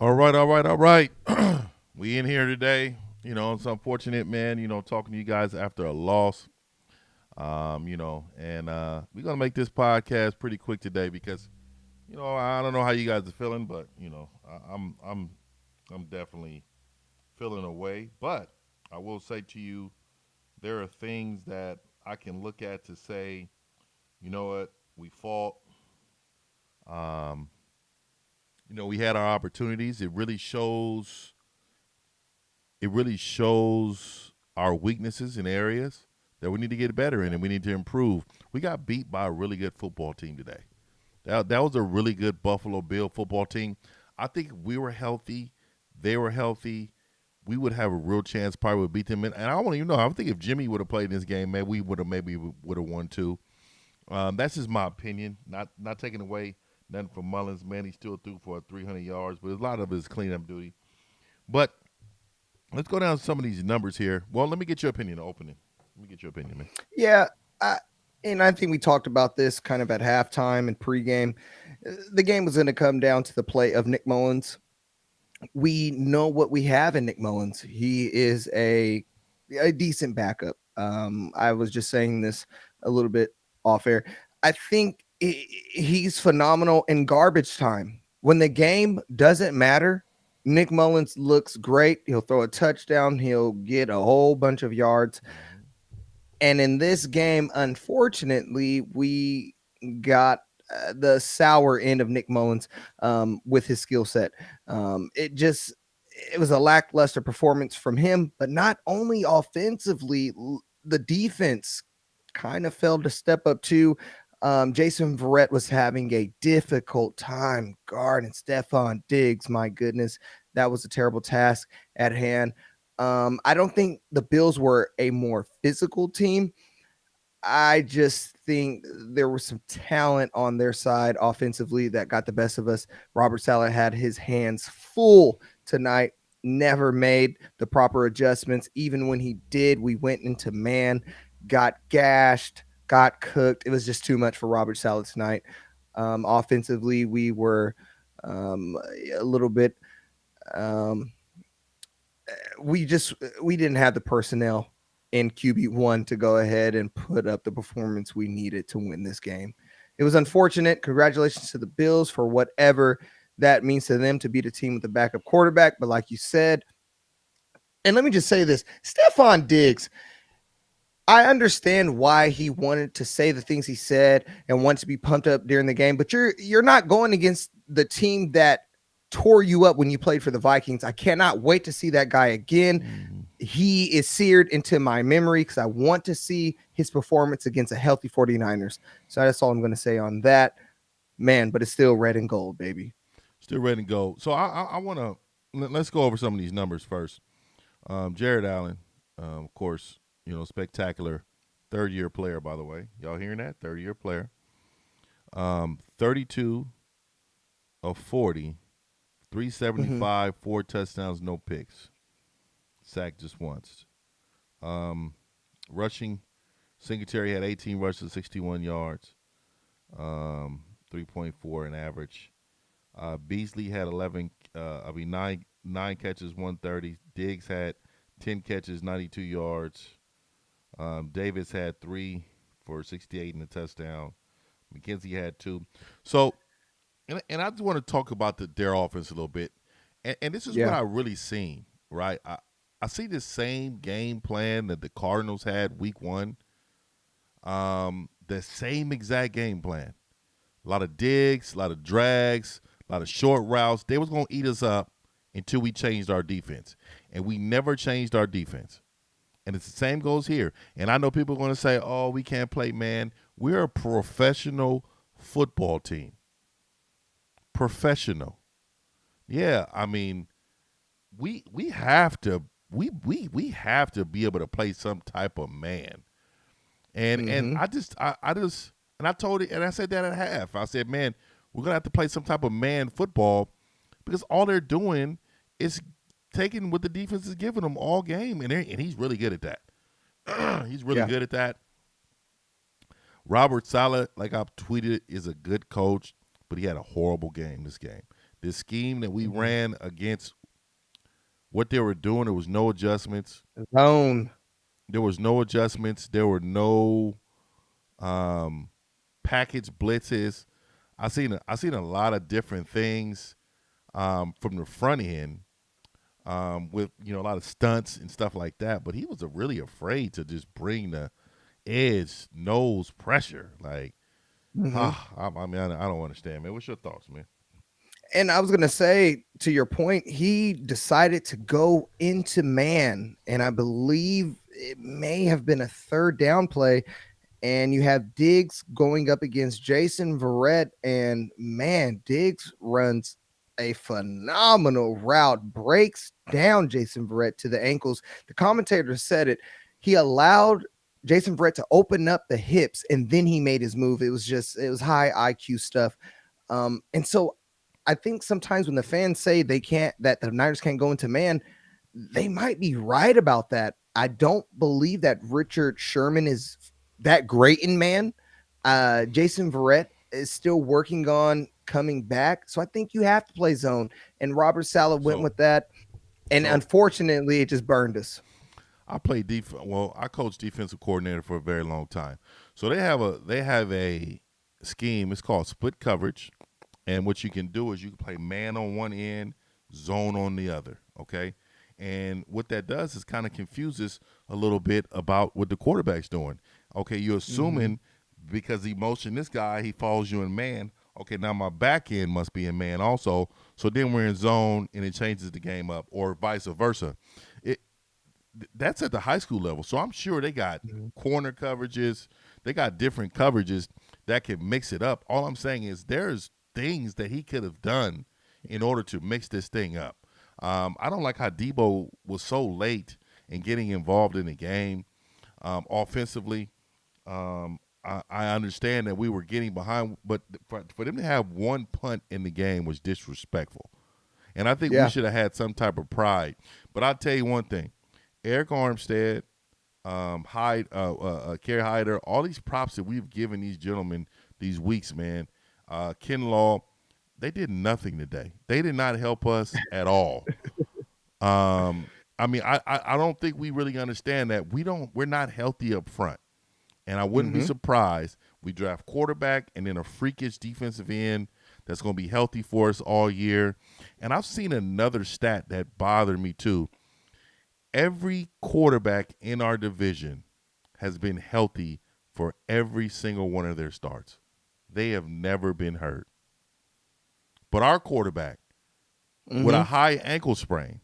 All right, all right, all right. We in here today. It's unfortunate, man. Talking to you guys after a loss. And we're gonna make this podcast pretty quick today because I don't know how you guys are feeling, but I'm definitely feeling away. But I will say to you, there are things that I can look at to say, you know what, we fought. Um, we had our opportunities. It really shows our weaknesses in areas that we need to get better in and we need to improve. We got beat by a really good football team today. That was a really good Buffalo Bill football team. I think if we were healthy, they were healthy, we would have a real chance. Probably would beat them. And I want you to know, I think if Jimmy would have played in this game, man, we would have won too. That's just my opinion. Not taking away nothing from Mullins. Man, he still threw for 300 yards, but a lot of it is cleanup duty. But let's go down some of these numbers here. Well, let me get your opinion. Opening. Let me get your opinion, man. Yeah, and I think we talked about this kind of at halftime and pregame. The game was going to come down to the play of Nick Mullins. We know what we have in Nick Mullins. He is a decent backup. I was just saying this a little bit off air. I think he's phenomenal in garbage time. When the game doesn't matter, Nick Mullins looks great. He'll throw a touchdown. He'll get a whole bunch of yards. And in this game, unfortunately, we got the sour end of Nick Mullins with his skill set. It was a lackluster performance from him, but not only offensively, the defense kind of failed to step up too. Jason Verrett was having a difficult time guarding Stephon Diggs. My goodness, that was a terrible task at hand. I don't think the Bills were a more physical team. I just think there was some talent on their side offensively that got the best of us. Robert Saleh had his hands full tonight, never made the proper adjustments. Even when he did, we went into man, got gashed, got cooked. It was just too much for Robert Saleh tonight. Offensively, we were a little bit um, we didn't have the personnel in QB1 to go ahead and put up the performance we needed to win this game. It was unfortunate. Congratulations to the Bills for whatever that means to them to beat a team with a backup quarterback. But like you said, and let me just say this, Stephon Diggs, I understand why he wanted to say the things he said and wanted to be pumped up during the game, but you're not going against the team that tore you up when you played for the Vikings. I cannot wait to see that guy again. Mm-hmm. He is seared into my memory because I want to see his performance against a healthy 49ers. So that's all I'm going to say on that, man. But it's still red and gold, baby. Still ready to go. So I want to let's go over some of these numbers first. Jared Allen, of course, spectacular third-year player. By the way, y'all hearing that? Third-year player. 32 of 40, Mm-hmm. 375, 4 touchdowns, no picks. Sacked just once. Um, Rushing, Singletary had 18 rushes, 61 yards, 3.4 in average. Beasley had 9 catches, 130. Diggs had 10 catches, 92 yards. Davis had 3 for 68 and a touchdown. McKenzie had 2. So, and I just want to talk about their offense a little bit. And this is what Yeah. I really seen, right? I see the same game plan that the Cardinals had week 1. The same exact game plan. A lot of digs, a lot of drags, a lot of short routes. They was going to eat us up until we changed our defense. And we never changed our defense. And it's the same goes here. And I know people are going to say, oh, we can't play man. We're a professional football team. Professional. Yeah, I mean, we have to we have to be able to play some type of man. And Mm-hmm. I just and I told it and I said that at half. I said, man, we're gonna have to play some type of man football because all they're doing is taking what the defense is giving them all game, and he's really good at that. He's really Yeah. good at that. Robert Saleh, like I've tweeted, is a good coach, but he had a horrible game this game. The scheme that we Mhm. ran against what they were doing, there was no adjustments. Zone. There was no adjustments. There were no um, package blitzes. I seen a lot of different things from the front end with a lot of stunts and stuff like that. But he was really afraid to just bring the edge nose pressure. Like, Mhm. I mean, I don't understand, man. What's your thoughts, man? And I was going to say, to your point, he decided to go into man. And I believe it may have been a third down play. And you have Diggs going up against Jason Verrett. And man, Diggs runs a phenomenal route, breaks down Jason Verrett to the ankles. The commentator said it. He allowed Jason Verrett to open up the hips and then he made his move. It was high IQ stuff. And so I think sometimes when the fans say that the Niners can't go into man, they might be right about that. I don't believe that Richard Sherman is that great in man. Jason Verrett is still working on coming back. So I think you have to play zone. And Robert Saleh went So, with that. And so unfortunately, it just burned us. I played defense. Well, I coached defensive coordinator for a very long time. So they have a scheme. It's called split coverage, and what you can do is you can play man on one end, zone on the other. Okay, and what that does is kind of confuses a little bit about what the quarterback's doing. Okay, you're Mm-hmm. assuming because he motioned this guy, he follows you in man. Okay, now my back end must be in man also. So then we're in zone, and it changes the game up, or vice versa. It, that's at the high school level. So I'm sure they got Mm-hmm. corner coverages, they got different coverages that can mix it up. All I'm saying is there's things that he could have done in order to mix this thing up. I don't like how Debo was so late in getting involved in the game offensively. I understand that we were getting behind, but for them to have one punt in the game was disrespectful. And I think we Yeah. should have had some type of pride. But I'll tell you one thing: Eric Armstead, Kerry Hyder, all these props that we've given these gentlemen these weeks, man. Ken Law, they did nothing today. They did not help us at all. I mean, I don't think we really understand that we're not healthy up front. And I wouldn't be Mm-hmm. surprised we draft quarterback and then a freakish defensive end that's going to be healthy for us all year. And I've seen another stat that bothered me too. Every quarterback in our division has been healthy for every single one of their starts. They have never been hurt. But our quarterback with a Mm-hmm. high ankle sprain,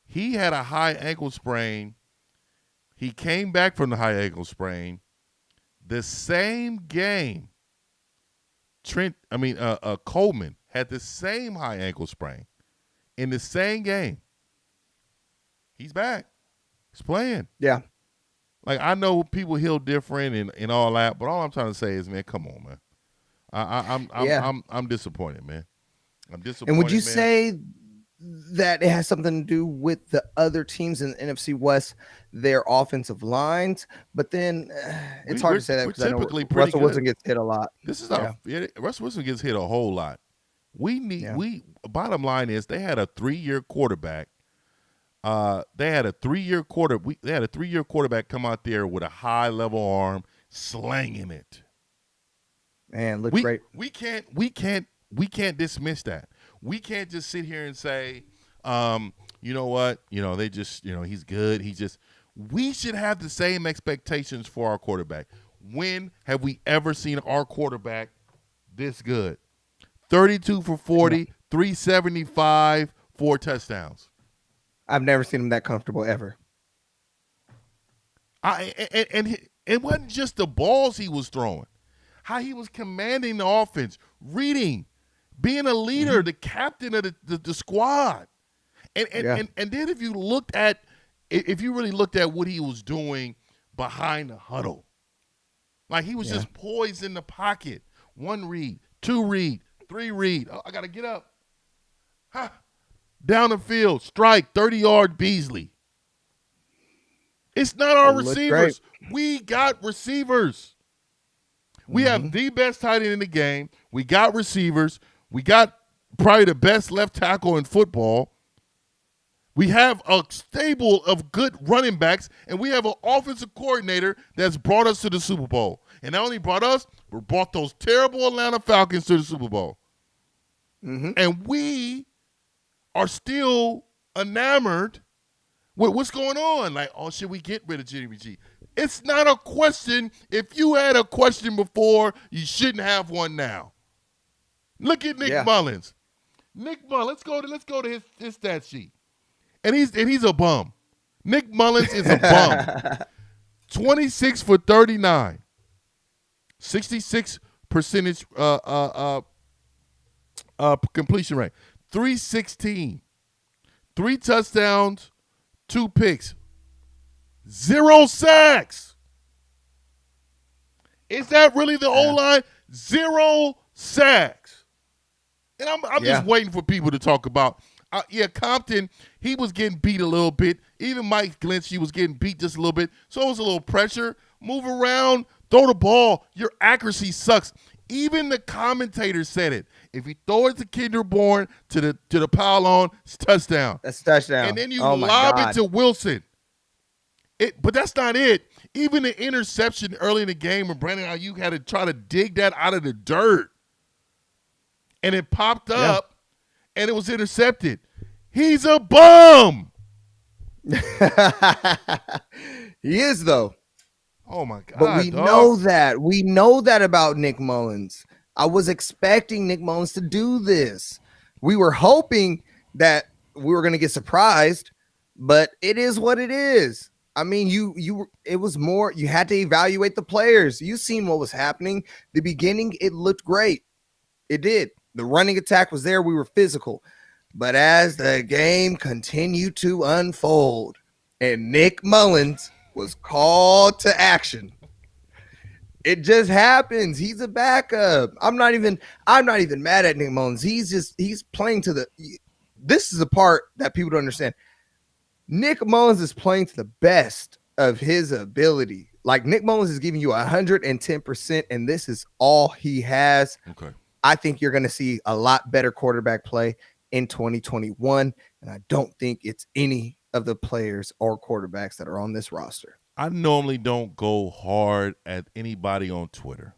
he had a high ankle sprain. He came back from the high ankle sprain the same game. Coleman had the same high ankle sprain in the same game. He's back. He's playing. Yeah. Like, I know people heal different and all that, but all I'm trying to say is, man, come on, man. Yeah. I'm disappointed, man. I'm And would you disappointed, man. say that it has something to do with the other teams in the NFC West, their offensive lines? But then it's We hard we're to say that we're because I know typically pretty Russell good. Wilson gets hit a lot. This is Yeah. Russ Wilson gets hit a whole lot. We need Yeah. we bottom line is they had a 3-year quarterback. They had a 3-year quarterback come out there with a high level arm, slanging it. Man, looked We great. we can't we can't we can't dismiss that. We can't just sit here and say, you know what, they just, he's good. We should have the same expectations for our quarterback. When have we ever seen our quarterback this good? 32 for Yeah. 40, 375, 4 touchdowns. I've never seen him that comfortable ever. It wasn't just the balls he was throwing. How he was commanding the offense, reading, being a Hmm. leader, the captain of the squad. And, and Yeah. and and then if you really looked at what he was doing behind the huddle, like he was Yeah. just poised in the pocket. 1 read, 2 read, 3 read. Oh, I gotta get up. Ha! Down the field, strike, 30-yard Beasley. It's not It our looked great. receivers. We got receivers. We Hmm. have the best tight end in the game. We got receivers. We got probably the best left tackle in football. We have a stable of good running backs, and we have an offensive coordinator that's brought us to the Super Bowl. And not only brought us, but brought those terrible Atlanta Falcons to the Super Bowl. Mm-hmm. And we are still enamored with what's going on. Like, oh, should we get rid of Jimmy G? It's not a question. If you had a question before, you shouldn't have one now. Look at Nick Mullins. Nick Mullins, let's go to his stat sheet. And he's a bum. Nick Mullins is a bum. 26 for 39. 66% completion rate. 316. 3 touchdowns, 2 picks. 0 sacks. Is that really the O-line? 0 sacks. And I'm just waiting for people to talk about Compton, he was getting beat a little bit. Even Mike Lynch, he was getting beat just a little bit. So it was a little pressure. Move around, throw the ball. Your accuracy sucks. Even the commentators said it. If you throw it to Kinderborn to the pile-on, it's touchdown. That's touchdown. And then you lob it to Wilson. But that's not it. Even the interception early in the game when Brandon Ayuk had to try to dig that out of the dirt. And it popped up. And it was intercepted. He's a bum. He is, though. Oh, my God. But we know that. We know that about Nick Mullins. I was expecting Nick Mullins to do this. We were hoping that we were going to get surprised, but it is what it is. I mean, it was more, you had to evaluate the players. You seen what was happening. The beginning, it looked great. It did. The running attack was there. We were physical. But as the game continued to unfold and Nick Mullins was called to action, it just happens. He's a backup. I'm not even mad at Nick Mullins. He's playing to this is the part that people don't understand. Nick Mullins is playing to the best of his ability. Like, Nick Mullins is giving you 110%, and this is all he has. Okay. I think you're going to see a lot better quarterback play in 2021, and I don't think it's any of the players or quarterbacks that are on this roster. I normally don't go hard at anybody on Twitter,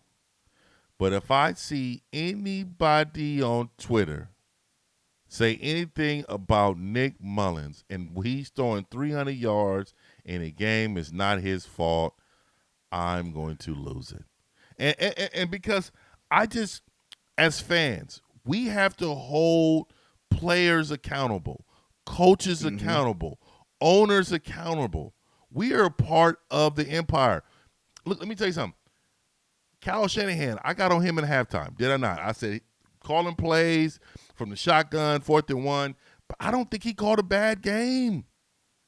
but if I see anybody on Twitter say anything about Nick Mullins and he's throwing 300 yards in a game is not his fault, I'm going to lose it. And because I just, as fans, we have to hold players accountable, coaches accountable, owners accountable. We are a part of the empire. Look, let me tell you something. Kyle Shanahan, I got on him in halftime. Did I not? I said, calling plays from the shotgun, 4th and 1. But I don't think he called a bad game.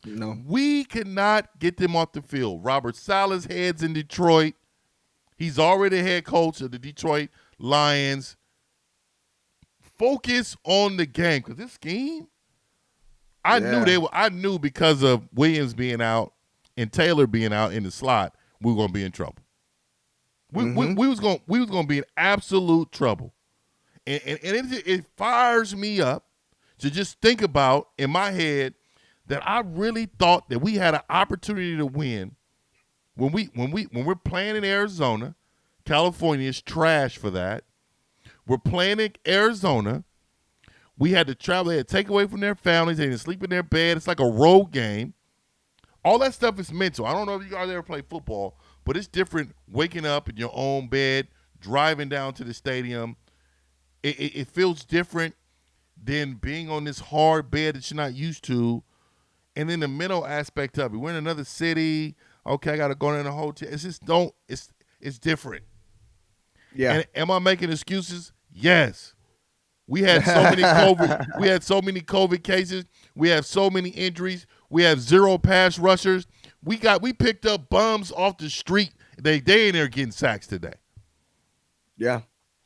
No. We cannot get them off the field. Robert Saleh's head's in Detroit. He's already head coach of the Detroit Lions. Focus on the game, because this scheme, I knew because of Williams being out and Taylor being out in the slot, we were going to be in trouble. We was going to be in absolute trouble, and it fires me up to just think about in my head that I really thought that we had an opportunity to win when we're playing in Arizona. California is trash for that. We're playing in Arizona. We had to travel. They had to take away from their families. They didn't sleep in their bed. It's like a road game. All that stuff is mental. I don't know if you guys ever play football, but it's different waking up in your own bed, driving down to the stadium. It feels different than being on this hard bed that you're not used to. And then the mental aspect of it. We're in another city. Okay, I got to go in a hotel. It's just it's different. Yeah. And am I making excuses? Yes. We had so many COVID. We had so many COVID cases. We have so many injuries. We have 0 pass rushers. We picked up bums off the street. They in there getting sacks today. Yeah.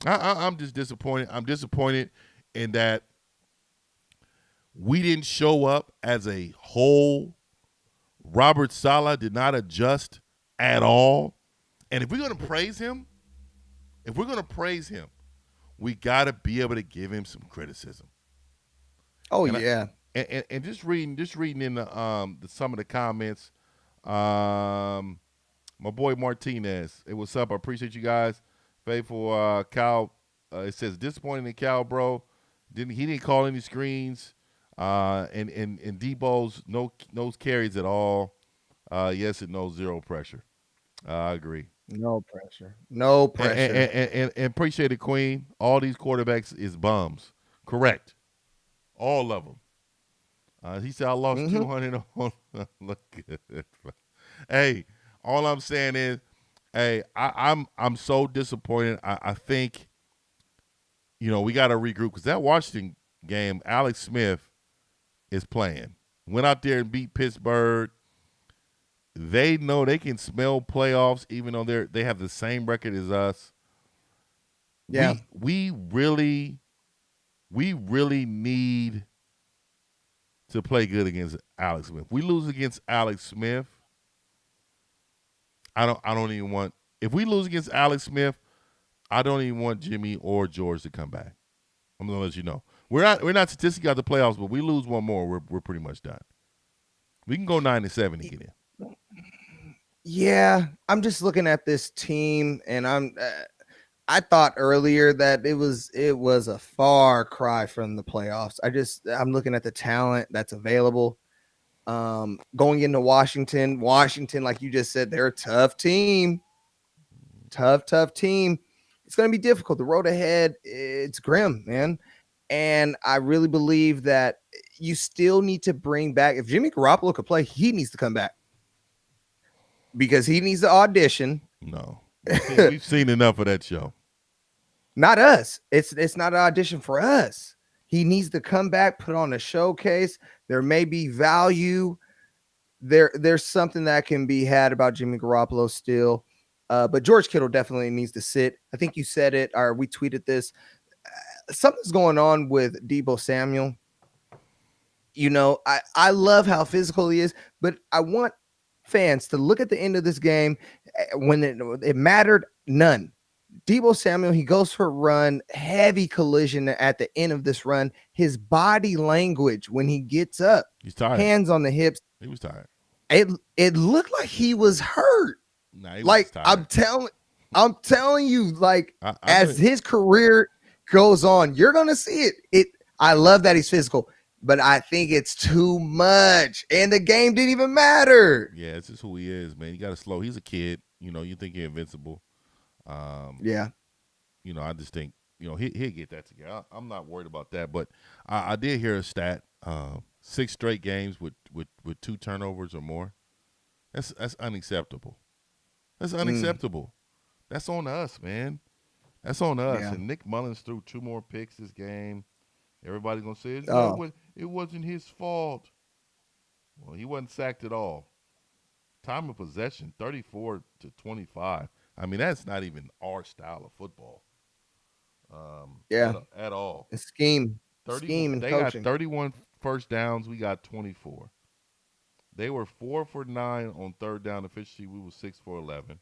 I'm just disappointed. I'm disappointed in that we didn't show up as a whole. Robert Saleh did not adjust at all. And if we're going to praise him, we got to be able to give him some criticism. Oh And I, yeah. and just reading in some of the comments, my boy Martinez. Hey, what's up? I appreciate you guys. Faithful Cal. It says disappointing in Cal, bro. He didn't call any screens. And Debo's no carries at all. Yes and no, zero pressure. I agree. No pressure. No And, pressure. and appreciate it, Queen. All these quarterbacks is bums. Correct. All of them. He said I lost Mm-hmm. 200 on. Look good. Hey, all I'm saying is, hey, I'm so disappointed. I think we got to regroup because that Washington game, Alex Smith is playing. Went out there and beat Pittsburgh. They know they can smell playoffs, even though they have the same record as us. Yeah. We really need to play good against Alex Smith. We lose against Alex Smith. I don't even want. If we lose against Alex Smith, I don't even want Jimmy or George to come back. I'm gonna let you know. We're not statistically out the playoffs, but we lose one more, we're pretty much done. We can go 9-7 and get in. Yeah, I'm just looking at this team, and I thought earlier that it was a far cry from the playoffs. I'm looking at the talent that's available. Going into Washington, like you just said, they're a tough team. Tough team. It's going to be difficult. The road ahead, it's grim, man. And I really believe that you still need to bring back. If Jimmy Garoppolo could play, he needs to come back because he needs to audition. No, we've seen enough of that show. Not us. It's not an audition for us. He needs to come back, put on a showcase. There may be value. There's something that can be had about Jimmy Garoppolo still. But George Kittle definitely needs to sit. I think you said it, or we tweeted this. Something's going on with Debo Samuel. I love how physical he is, but I want fans to look at the end of this game when it mattered none. Debo Samuel, he goes for a run, heavy collision at the end of this run. His body language when he gets up, He's tired. hands on the hips, He was tired. it looked like he was hurt. Nah, he was Like tired. I'm telling you, like as been- his career goes on, you're gonna see it. I love that he's physical, but I think it's too much, and the game didn't even matter. Yeah, it's just who he is, man. You got to slow. He's a kid. You think you're invincible. Yeah, I just think he'll get that together. I'm not worried about that, but I did hear a stat: 6 straight games with 2 turnovers or more. That's unacceptable. That's unacceptable. That's on us, man. That's on us. Yeah. And Nick Mullins threw 2 more picks this game. Everybody's gonna say it wasn't his fault. Well, he wasn't sacked at all. Time of possession, 34-25. I mean, that's not even our style of football. Yeah. At all. Scheme 31. and They coaching. got 31 first downs. We got 24. They were 4 for 9 on third down efficiency. We were 6 for 11.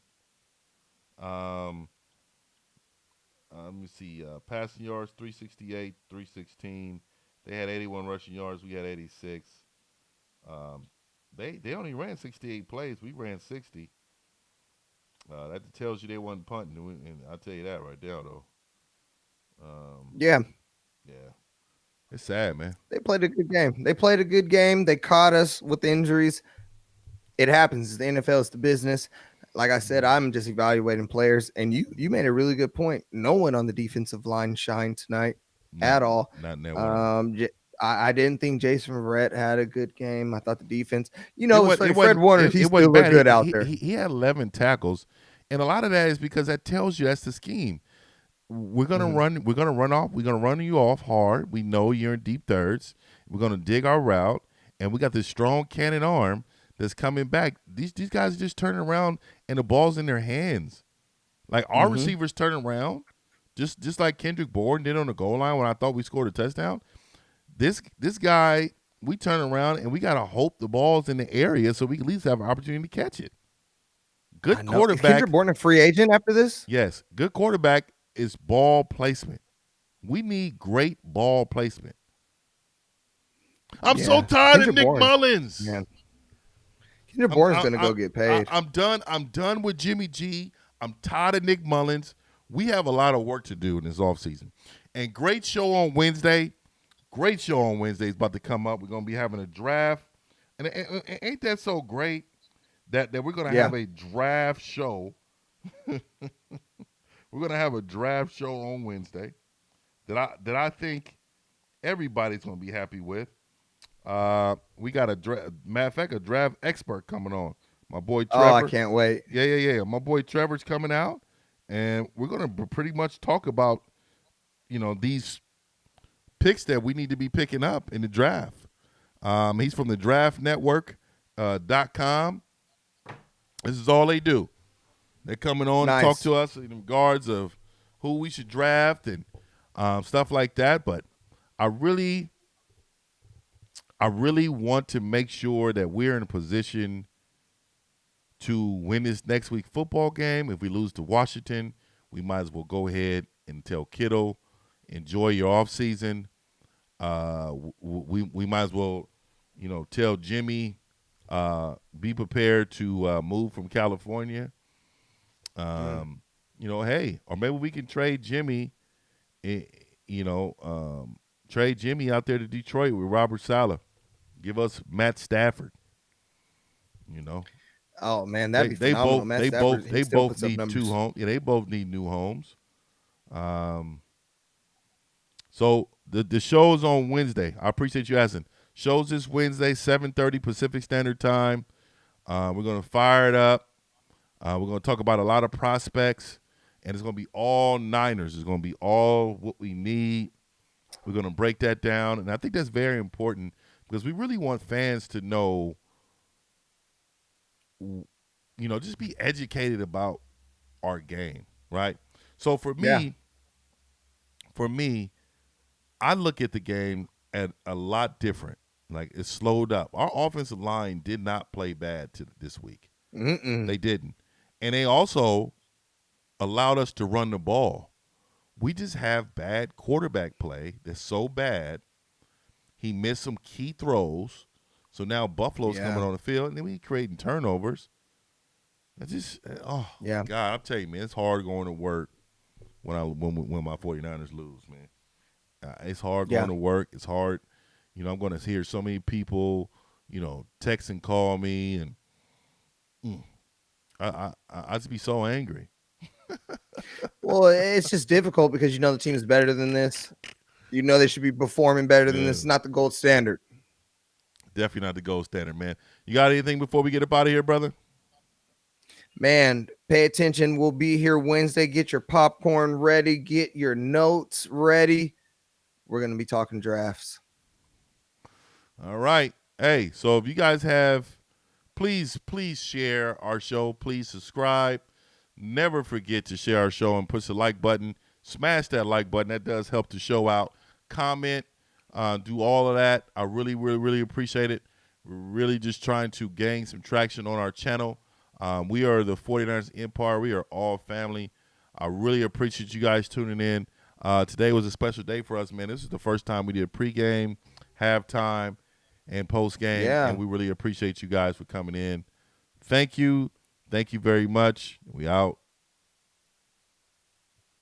Let me see. Passing yards 368, 316. They had 81 rushing yards. We had 86. They only ran 68 plays. We ran 60. That tells you they wasn't punting, and I'll tell you that right there, though. Yeah. Yeah, it's sad, man. They played a good game. They caught us with injuries. It happens. The NFL is the business. Like I said, I'm just evaluating players, and you made a really good point. No one on the defensive line shined tonight at all. Not in that one. I didn't think Jason Verrett had a good game. I thought the defense, Fred Warner, he still looked good out there. He had 11 tackles, and a lot of that is because that tells you that's the scheme. We're gonna run. We're gonna run off. We're gonna run you off hard. We know you're in deep thirds. We're gonna dig our route, and we got this strong cannon arm that's coming back. These guys are just turning around, and the ball's in their hands. Like our receivers turning around, just like Kendrick Bourne did on the goal line when I thought we scored a touchdown. This guy, we turn around and we gotta hope the ball's in the area so we can at least have an opportunity to catch it. Good quarterback. Kendrick Bourne a free agent after this? Yes, good quarterback is ball placement. We need great ball placement. I'm so Yeah. tired of Kendrick Nick Bourne, Mullins. man. Kendrick I'm Bourne's gonna go get paid. I'm done. I'm done with Jimmy G. I'm tired of Nick Mullins. We have a lot of work to do in this offseason. And great show on Wednesday. Great show on Wednesday is about to come up. We're gonna be having a draft, and ain't that so great that we're gonna Yeah. have a draft show. We're gonna have a draft show on Wednesday that I think everybody's gonna be happy with. We got matter of fact, a draft expert coming on. My boy Oh, I Trevor. can't wait. Yeah. My boy Trevor's coming out, and we're gonna pretty much talk about these picks that we need to be picking up in the draft. He's from the Draft Network .com. This is all they do. They're coming on to talk Nice. to us in regards of who we should draft and stuff like that. But I really want to make sure that we're in a position to win this next week football game. If we lose to Washington, we might as well go ahead and tell Kittle, enjoy your off season. We might as well, tell Jimmy, be prepared to move from California. Hey, or maybe we can trade Jimmy, trade Jimmy out there to Detroit with Robert Saleh. Give us Matt Stafford. Oh man, that'd be phenomenal. Matt Stafford, he They still both puts up need numbers. two homes. Yeah, they both need new homes. So the show's on Wednesday. I appreciate you asking. Show's this Wednesday, 7:30 Pacific Standard Time. We're gonna fire it up. We're gonna talk about a lot of prospects, and it's gonna be all Niners. It's gonna be all what we need. We're gonna break that down, and I think that's very important because we really want fans to know, just be educated about our game, right? So for Yeah. me, I look at the game at a lot different. Like it's slowed up. Our offensive line did not play bad this week. Mm-mm. They didn't, and they also allowed us to run the ball. We just have bad quarterback play that's so bad. He missed some key throws, so now Buffalo's Yeah. coming on the field, and then we creating turnovers. It's just, Yeah. God, I'll tell you, man, it's hard going to work when my 49ers lose, man. It's hard Yeah. going to work. It's hard. I'm going to hear so many people, text and call me, and I just be so angry. Well, it's just difficult because the team is better than this. They should be performing better than this. It's not the gold standard. Definitely not the gold standard, man. You got anything before we get up out of here, brother? Man, pay attention. We'll be here Wednesday. Get your popcorn ready. Get your notes ready. We're going to be talking drafts. All right. Hey, so if you guys have, please share our show. Please subscribe. Never forget to share our show and push the like button. Smash that like button. That does help the show out. Comment. Do all of that. I really, really, really appreciate it. We're really just trying to gain some traction on our channel. We are the 49ers Empire. We are all family. I really appreciate you guys tuning in. Today was a special day for us, man. This is the first time we did pregame, halftime, and postgame, and we really appreciate you guys for coming in. Thank you. Thank you very much. We out.